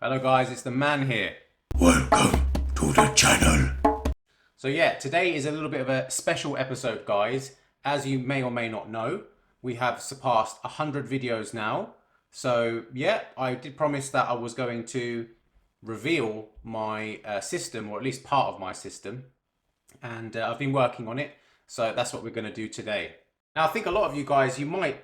Hello guys, it's the man here. Welcome to the channel. So yeah, today is a little bit of a special episode, guys. As you may or may not know, we have surpassed 100 videos now. So yeah, I did promise that I was going to reveal my system, or at least part of my system. And I've been working on it. So that's what we're going to do today. Now, I think a lot of you guys, you might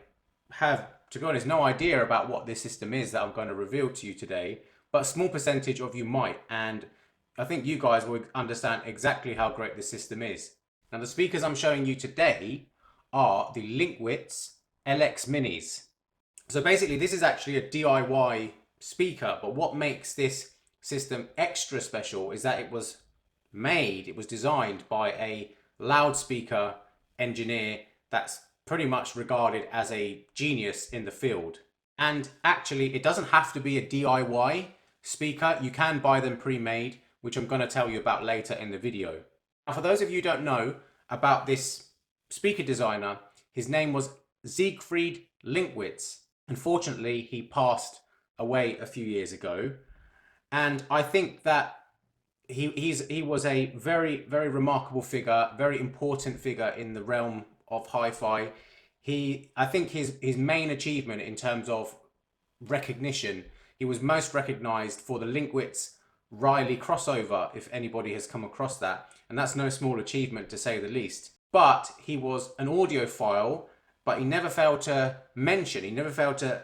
have, to be honest, no idea about what this system is that I'm going to reveal to you today. But a small percentage of you might. And I think you guys will understand exactly how great this system is. Now, the speakers I'm showing you today are the Linkwitz LXminis. So basically, this is actually a DIY speaker, but what makes this system extra special is that it was designed by a loudspeaker engineer that's pretty much regarded as a genius in the field. And actually, it doesn't have to be a DIY speaker. You can buy them pre-made, which I'm going to tell you about later in the video. Now, for those of you who don't know about this speaker designer, his name was Siegfried Linkwitz. Unfortunately, he passed away a few years ago. And I think that he was a very, very remarkable figure, very important figure in the realm of hi-fi. I think his main achievement in terms of recognition, he was most recognized for the Linkwitz Riley crossover, if anybody has come across that. And that's no small achievement, to say the least. But he was an audiophile, but he never failed to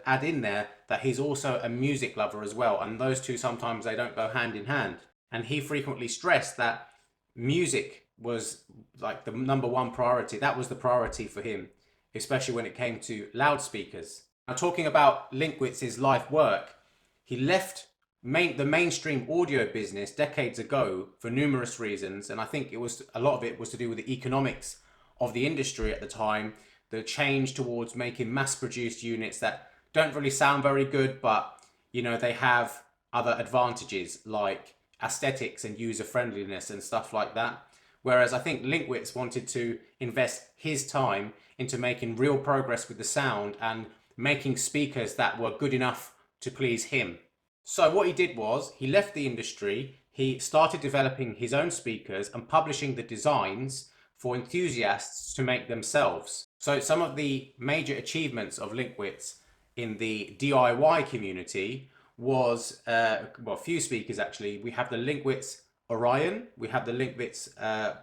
add in there that he's also a music lover as well. And those two, sometimes they don't go hand in hand. And he frequently stressed that music was like the #1 priority. That was the priority for him, especially when it came to loudspeakers. Now, talking about Linkwitz's life work, he left the mainstream audio business decades ago for numerous reasons. And I think a lot of it was to do with the economics of the industry at the time, the change towards making mass-produced units that don't really sound very good, but they have other advantages like aesthetics and user friendliness and stuff like that. Whereas I think Linkwitz wanted to invest his time into making real progress with the sound and making speakers that were good enough to please him. So what he did was he left the industry, he started developing his own speakers and publishing the designs for enthusiasts to make themselves. So some of the major achievements of Linkwitz in the DIY community was, a few speakers actually. We have the Linkwitz Orion, we have the Linkwitz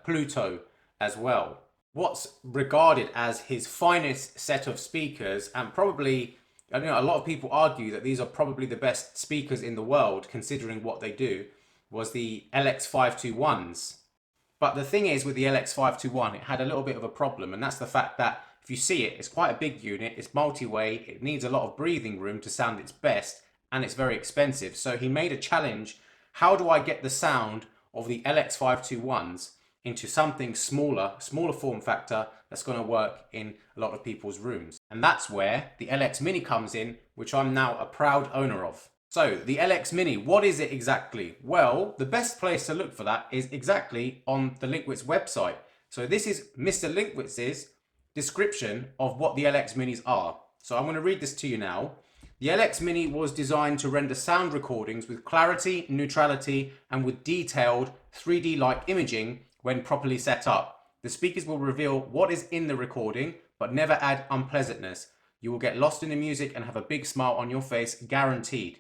Pluto as well. What's regarded as his finest set of speakers, and probably, a lot of people argue that these are probably the best speakers in the world considering what they do, was the LX521s. But the thing is, with the LX521, it had a little bit of a problem, and that's the fact that if you see it, it's quite a big unit, it's multi-way, it needs a lot of breathing room to sound its best, and it's very expensive. So he made a challenge: how do I get the sound of the LX521s into something smaller form factor that's going to work in a lot of people's rooms? And that's where the LXmini comes in, which I'm now a proud owner of. So the LXmini, what is it exactly? Well, the best place to look for that is exactly on the Linkwitz website. So this is Mr. Linkwitz's description of what the LXminis are. So I'm going to read this to you now. The LXmini was designed to render sound recordings with clarity, neutrality, and with detailed 3D-like imaging when properly set up. The speakers will reveal what is in the recording, but never add unpleasantness. You will get lost in the music and have a big smile on your face, guaranteed.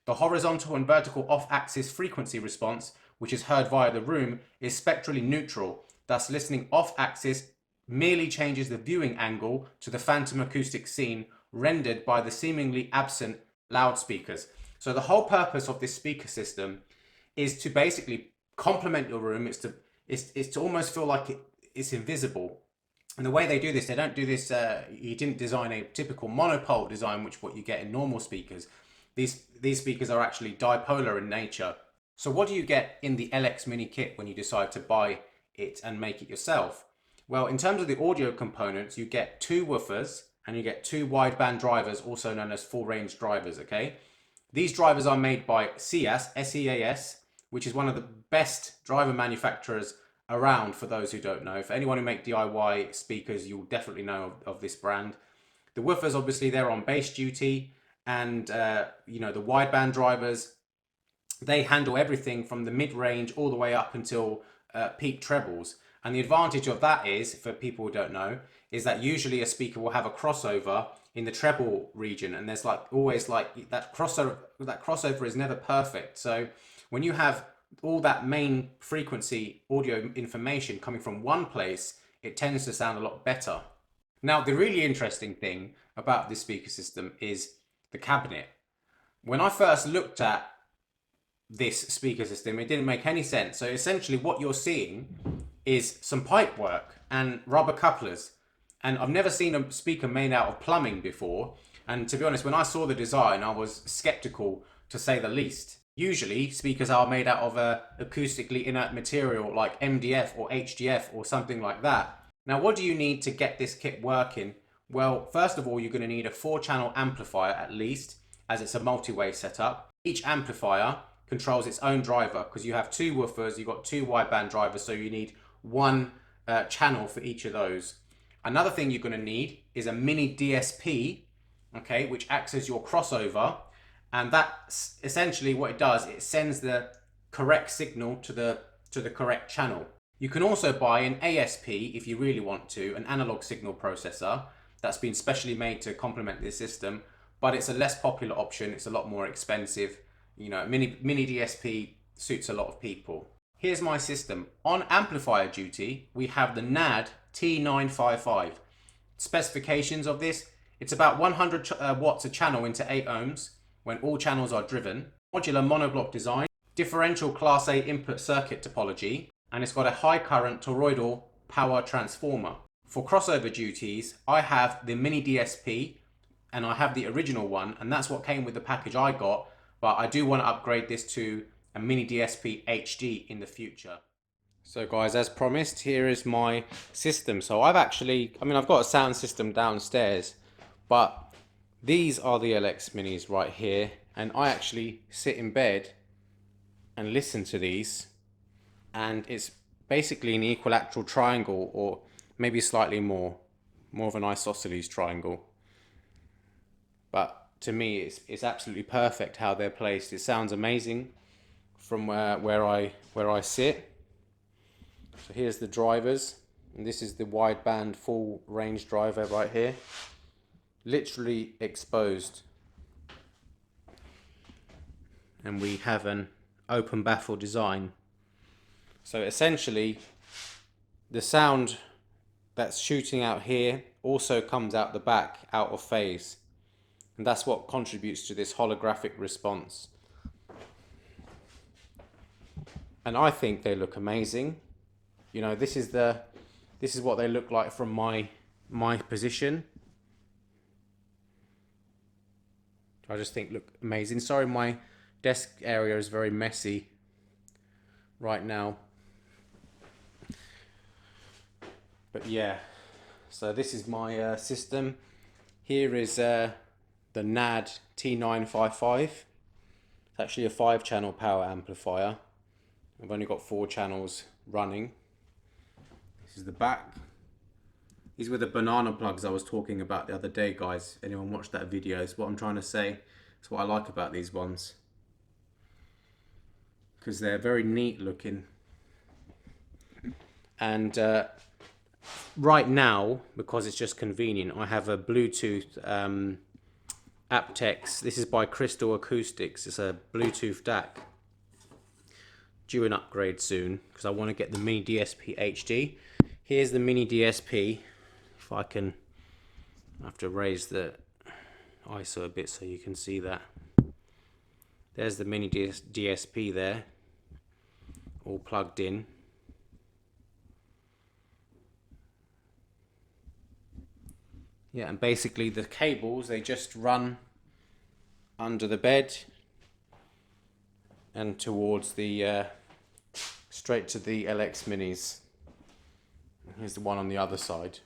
The horizontal and vertical off-axis frequency response, which is heard via the room, is spectrally neutral. Thus, listening off-axis merely changes the viewing angle to the phantom acoustic scene rendered by the seemingly absent loudspeakers. So the whole purpose of this speaker system is to basically complement your room. It's to almost feel like it's invisible. And the way they do this, they don't do this, he didn't design a typical monopole design, which what you get in normal speakers. These speakers are actually dipolar in nature. So what do you get in the LXmini kit when you decide to buy it and make it yourself? Well, in terms of the audio components, you get 2 woofers and you get 2 wideband drivers, also known as full range drivers, okay? These drivers are made by SEAS, S-E-A-S, which is one of the best driver manufacturers around, for those who don't know. For anyone who make DIY speakers, you'll definitely know of this brand. The woofers, obviously, they're on bass duty, and the wideband drivers, they handle everything from the mid-range all the way up until peak trebles. And the advantage of that is, for people who don't know, is that usually a speaker will have a crossover in the treble region, and there's like always like that crossover is never perfect. So when you have all that main frequency audio information coming from one place, it tends to sound a lot better. Now, the really interesting thing about this speaker system is the cabinet. When I first looked at this speaker system, it didn't make any sense. So essentially what you're seeing is some pipe work and rubber couplers. And I've never seen a speaker made out of plumbing before. And to be honest, when I saw the design, I was skeptical, to say the least. Usually speakers are made out of a acoustically inert material like MDF or HDF or something like that. Now, what do you need to get this kit working? Well, first of all, you're going to need a 4-channel amplifier at least, as it's a multi-way setup. Each amplifier controls its own driver, because you have 2 woofers, you've got 2 wideband drivers, so you need 1 channel for each of those. Another thing you're going to need is a MiniDSP, okay, which acts as your crossover, and that's essentially what it does. It sends the correct signal to the correct channel. You can also buy an ASP if you really want to, an analog signal processor that's been specially made to complement this system, but it's a less popular option. It's a lot more expensive. You know, MiniDSP suits a lot of people. Here's my system. On amplifier duty, we have the NAD T955. Specifications of this: it's about 100 watts a channel into 8 ohms when all channels are driven. Modular monoblock design, differential class A input circuit topology, and it's got a high current toroidal power transformer. For crossover duties, I have the MiniDSP, and I have the original one, and that's what came with the package I got, but I do want to upgrade this to a MiniDSP HD in the future. So guys, as promised, here is my system. So I've got a sound system downstairs, but these are the LXminis right here, and I actually sit in bed and listen to these, and it's basically an equilateral triangle, or maybe slightly more of an isosceles triangle. But to me, it's absolutely perfect how they're placed. It sounds amazing from where I sit. So here's the drivers, and this is the wideband full range driver right here, literally exposed. And we have an open baffle design. So essentially, the sound that's shooting out here also comes out the back, out of phase. And that's what contributes to this holographic response. And I think they look amazing. You know, this is what they look like from my position. I just think look amazing. Sorry, my desk area is very messy right now. But yeah, so this is my system. Here is the NAD T955. It's actually a 5-channel power amplifier. I've only got 4 channels running. This is the back. These were the banana plugs I was talking about the other day, guys. Anyone watched that video? It's what I'm trying to say. It's what I like about these ones, because they're very neat looking. And right now, because it's just convenient, I have a Bluetooth aptX. This is by Crystal Acoustics. It's a Bluetooth DAC. Due an upgrade soon, because I want to get the MiniDSP HD. Here's the MiniDSP. If I can, I have to raise the ISO a bit so you can see that. There's the MiniDSP there, all plugged in. Yeah, and basically the cables, they just run under the bed and towards the straight to the LXminis. Here's the one on the other side.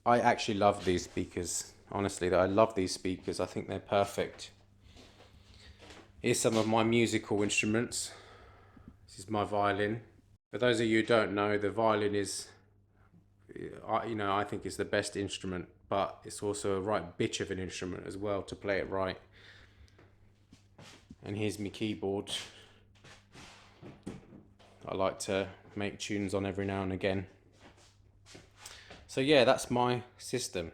I actually love these speakers. Honestly, I love these speakers. I think they're perfect. Here's some of my musical instruments. This is my violin. For those of you who don't know, the violin is I think it's the best instrument, but it's also a right bitch of an instrument as well to play it right. And here's my keyboard. I like to make tunes on every now and again. So yeah, that's my system.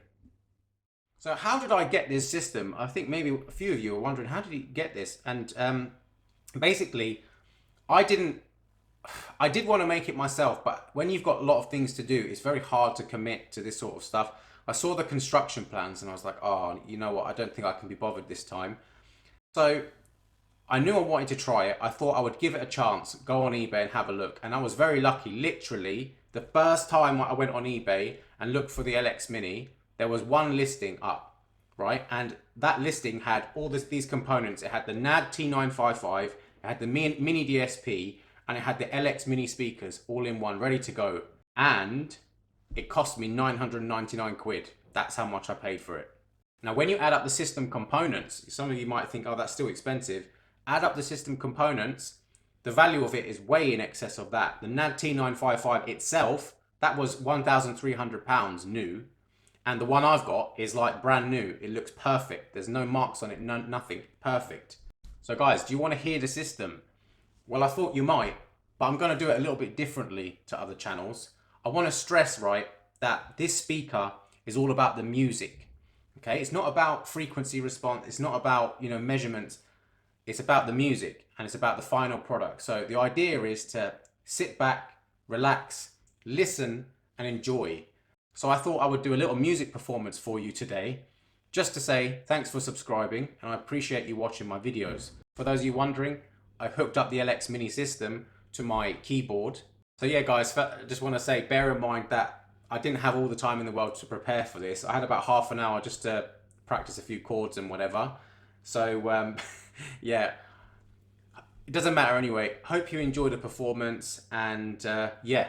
So how did I get this system? I think maybe a few of you are wondering, how did he get this? And basically, I did want to make it myself, but when you've got a lot of things to do, it's very hard to commit to this sort of stuff. I saw the construction plans and I was like, oh, you know what? I don't think I can be bothered this time. So I knew I wanted to try it. I thought I would give it a chance, go on eBay and have a look. And I was very lucky. Literally, the first time I went on eBay and looked for the LXmini, there was one listing up, right? And that listing had all these components. It had the NAD T955, it had the MiniDSP, and it had the LXmini speakers all in one, ready to go. And it cost me 999 quid. That's how much I paid for it. Now, when you add up the system components, some of you might think, oh, that's still expensive. Add up the system components, the value of it is way in excess of that. The NAD T955 itself, that was £1,300 new. And the one I've got is like brand new. It looks perfect. There's no marks on it, nothing. Perfect. So guys, do you want to hear the system? Well, I thought you might, but I'm going to do it a little bit differently to other channels. I want to stress, right, that this speaker is all about the music. Okay, it's not about frequency response. It's not about, measurements. It's about the music and it's about the final product. So the idea is to sit back, relax, listen and enjoy. So I thought I would do a little music performance for you today, just to say thanks for subscribing and I appreciate you watching my videos. For those of you wondering, I've hooked up the LXmini system to my keyboard. So yeah guys, I just want to say, bear in mind that I didn't have all the time in the world to prepare for this. I had about half an hour just to practice a few chords and whatever. So yeah, it doesn't matter anyway. Hope you enjoy the performance and yeah.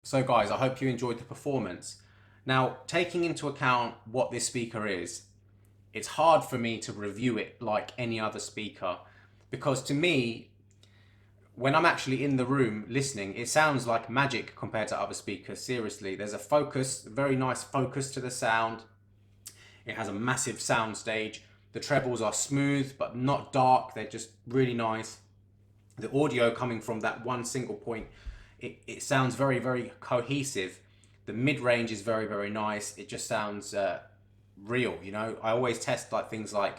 So guys, I hope you enjoyed the performance. Now, taking into account what this speaker is, it's hard for me to review it like any other speaker, because to me, when I'm actually in the room listening, it sounds like magic compared to other speakers. Seriously, there's a focus, very nice focus to the sound. It has a massive sound stage. The trebles are smooth, but not dark. They're just really nice. the audio coming from that one single point, it sounds very, very cohesive. The mid-range is very, very nice. It just sounds real, you know. I always test like things like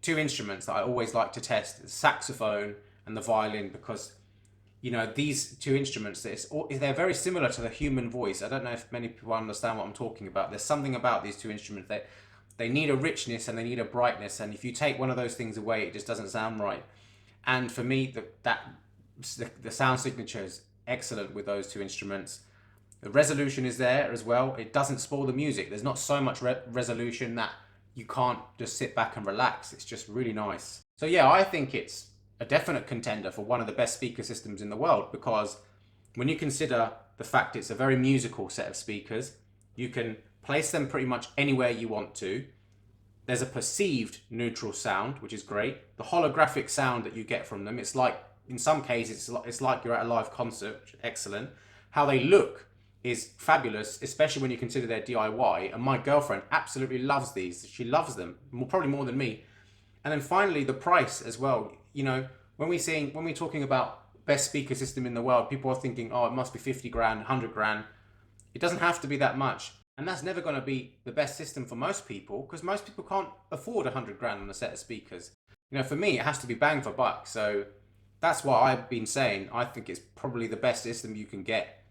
two instruments that I always like to test, the saxophone and the violin, because you know these two instruments, they're very similar to the human voice. I don't know if many people understand what I'm talking about. There's something about these two instruments that they need a richness and they need a brightness, and if you take one of those things away, it just doesn't sound right. And for me, the sound signature is excellent with those two instruments. The resolution is there as well. It doesn't spoil the music. There's not so much resolution that you can't just sit back and relax. It's just really nice. So yeah, I think it's a definite contender for one of the best speaker systems in the world, because when you consider the fact it's a very musical set of speakers, you can place them pretty much anywhere you want to. There's a perceived neutral sound, which is great. The holographic sound that you get from them, it's like, in some cases, it's like you're at a live concert, which is excellent. How they look is fabulous, especially when you consider their DIY. And my girlfriend absolutely loves these. She loves them, probably more than me. And then finally, the price as well. You know, when we're talking about best speaker system in the world, people are thinking, oh, it must be 50 grand, 100 grand. It doesn't have to be that much. And that's never going to be the best system for most people, because most people can't afford 100 grand on a set of speakers. You know, for me, it has to be bang for buck. So that's what I've been saying. I think it's probably the best system you can get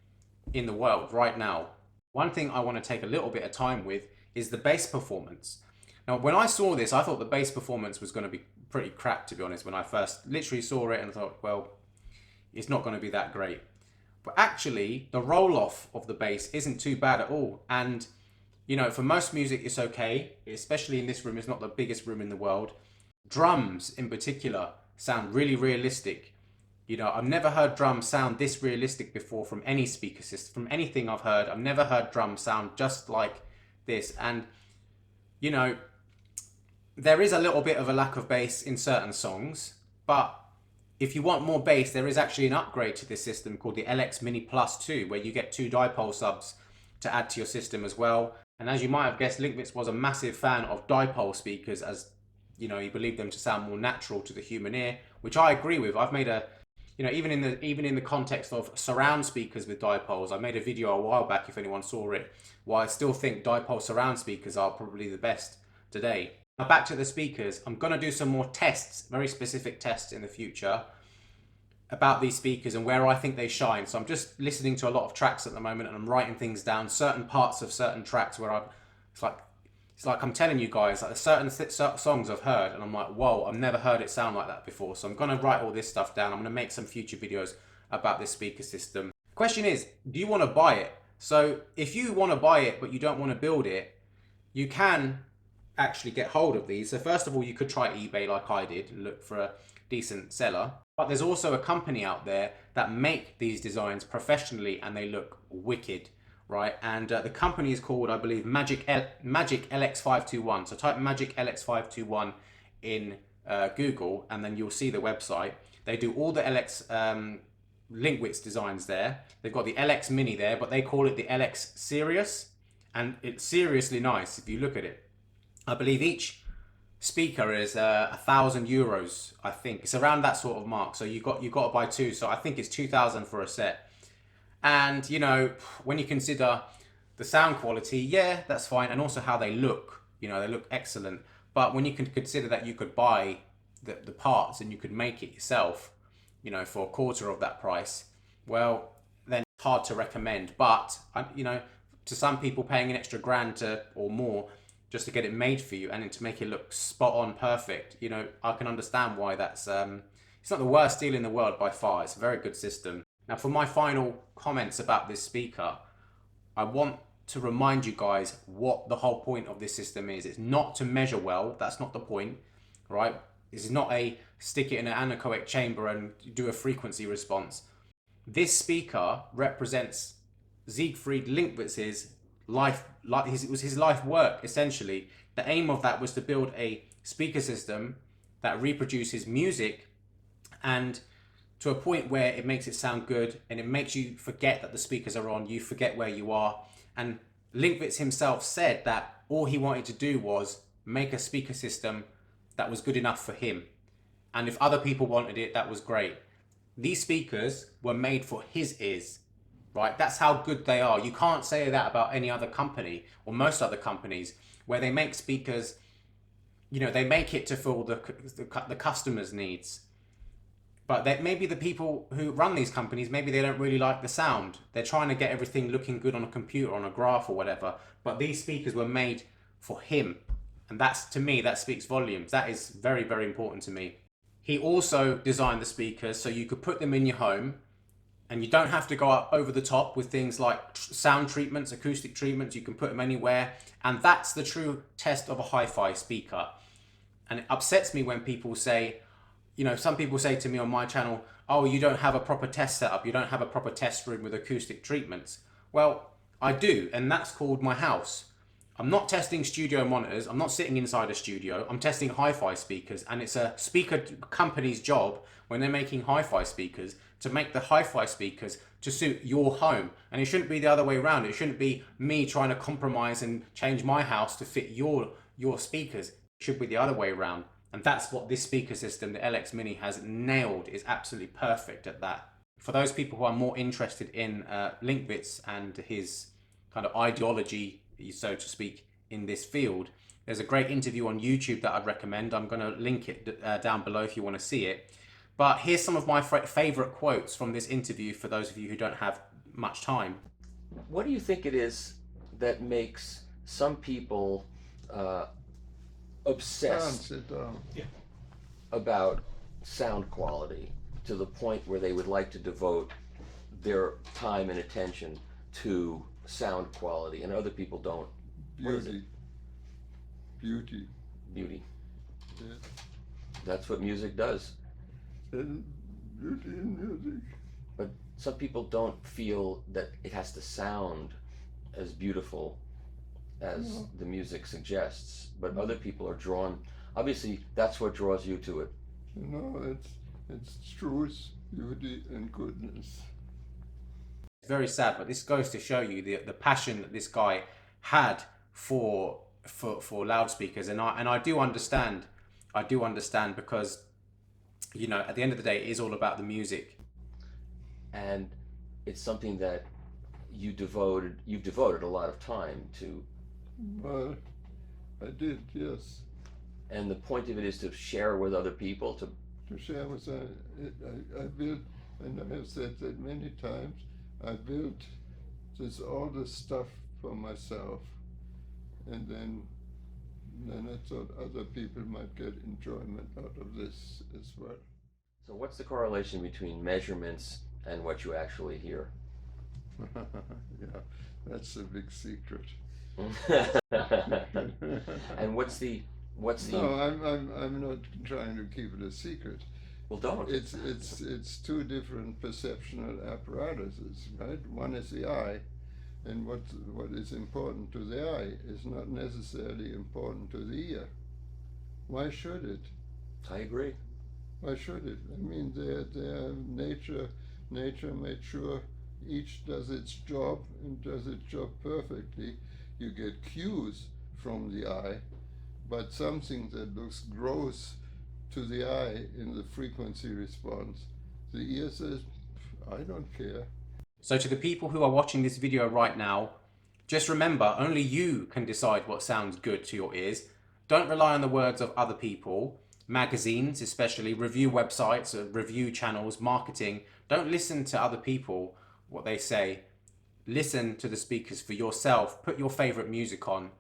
in the world right now. One thing I want to take a little bit of time with is the bass performance. Now, when I saw this, I thought the bass performance was going to be pretty crap, to be honest, when I first literally saw it, and I thought, well, it's not going to be that great. But actually, the roll-off of the bass isn't too bad at all. And, you know, for most music, it's okay, especially in this room. It's not the biggest room in the world. Drums, in particular, sound really realistic. You know, I've never heard drums sound this realistic before from any speaker system. From anything I've heard, I've never heard drums sound just like this. And, you know, there is a little bit of a lack of bass in certain songs, but if you want more bass, there is actually an upgrade to this system called the LXmini Plus 2, where you get 2 dipole subs to add to your system as well. And as you might have guessed, Linkwitz was a massive fan of dipole speakers, as, you know, he believed them to sound more natural to the human ear, which I agree with. I've made a, you know, even in the context of surround speakers with dipoles, I made a video a while back, if anyone saw it, why I still think dipole surround speakers are probably the best today. Now back to the speakers, I'm going to do some more tests, very specific tests in the future about these speakers and where I think they shine. So I'm just listening to a lot of tracks at the moment, and I'm writing things down, certain parts of certain tracks where it's like I'm telling you guys, like certain songs I've heard and I'm like, whoa, I've never heard it sound like that before. So I'm going to write all this stuff down. I'm going to make some future videos about this speaker system. Question is, do you want to buy it? So if you want to buy it but you don't want to build it, you can actually get hold of these. So first of all, you could try eBay like I did and look for a decent seller. But there's also a company out there that make these designs professionally and they look wicked, right? And the company is called, I believe, Magic LX521. So type Magic LX521 in Google and then you'll see the website. They do all the Linkwitz designs there. They've got the LXmini there, but they call it the LX Serious, and it's seriously nice if you look at it. I believe each speaker is €1,000. I think it's around that sort of mark. So you got to buy 2. So I think it's 2,000 for a set. And you know, when you consider the sound quality, yeah, that's fine, and also how they look. You know, they look excellent. But when you can consider that you could buy the parts and you could make it yourself, you know, for a quarter of that price, well, then it's hard to recommend. But you know, to some people, paying an extra grand or more just to get it made for you and to make it look spot on perfect, you know, I can understand why that's it's not the worst deal in the world by far. It's a very good system. Now for my final comments about this speaker, I want to remind you guys what the whole point of this system is. It's not to measure well. That's not the point, right? This is not a stick it in an anechoic chamber and do a frequency response. This speaker represents Siegfried Linkwitz's life, it was his life work essentially. The aim of that was to build a speaker system that reproduces music and to a point where it makes it sound good and it makes you forget that the speakers are on, you forget where you are. And Linkwitz himself said that all he wanted to do was make a speaker system that was good enough for him. And if other people wanted it, that was great. These speakers were made for his ears, right? That's how good they are. You can't say that about any other company or most other companies where they make speakers, you know, they make it to fill the customer's needs. But maybe the people who run these companies, maybe they don't really like the sound. They're trying to get everything looking good on a computer, on a graph or whatever. But these speakers were made for him. And that's, to me, that speaks volumes. That is very, very important to me. He also designed the speakers so you could put them in your home and you don't have to go up over the top with things like sound treatments, acoustic treatments. You can put them anywhere. And that's the true test of a hi-fi speaker. And it upsets me when people say, you know, some people say to me on my channel, oh, you don't have a proper test setup. You don't have a proper test room with acoustic treatments. Well, I do, and that's called my house. I'm not testing studio monitors. I'm not sitting inside a studio. I'm testing hi-fi speakers, and it's a speaker company's job when they're making hi-fi speakers to make the hi-fi speakers to suit your home. And it shouldn't be the other way around. It shouldn't be me trying to compromise and change my house to fit your speakers. It should be the other way around. And that's what this speaker system, the LXmini, has nailed. Is absolutely perfect at that. For those people who are more interested in Linkwitz and his kind of ideology, so to speak, in this field, there's a great interview on YouTube that I'd recommend. I'm going to link it down below if you want to see it. But here's some of my favorite quotes from this interview for those of you who don't have much time. What do you think it is that makes some people obsessed about sound quality to the point where they would like to devote their time and attention to sound quality, and other people don't? Beauty. Beauty. Beauty. Yeah. That's what music does. And beauty in music. But some people don't feel that it has to sound as beautiful as the music suggests, but other people are drawn. Obviously, that's what draws you to it. You know, it's truth, beauty, and goodness. It's very sad, but this goes to show you the passion that this guy had for loudspeakers, and I do understand. I do understand because, you know, at the end of the day, it is all about the music, and it's something that you've devoted a lot of time to. Well, I did, yes. And the point of it is to share with other people, to share with I built, and I have said that many times, I built all this stuff for myself, and then I thought other people might get enjoyment out of this as well. So what's the correlation between measurements and what you actually hear? Yeah, that's a big secret. And what's the No, I'm not trying to keep it a secret. Well, don't. It's two different perceptual apparatuses, right? One is the eye, and what is important to the eye is not necessarily important to the ear. Why should it? I agree. Why should it? I mean, nature made sure each does its job and does its job perfectly. You get cues from the eye, but something that looks gross to the eye in the frequency response, the ear says, I don't care. So to the people who are watching this video right now, just remember, only you can decide what sounds good to your ears. Don't rely on the words of other people, magazines especially, review websites, review channels, marketing. Don't listen to other people, what they say. Listen to the speakers for yourself. Put your favorite music on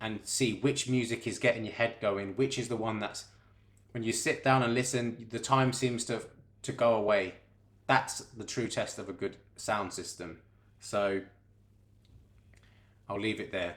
and see which music is getting your head going, which is the one that's, when you sit down and listen, the time seems to go away. That's the true test of a good sound system. So I'll leave it there.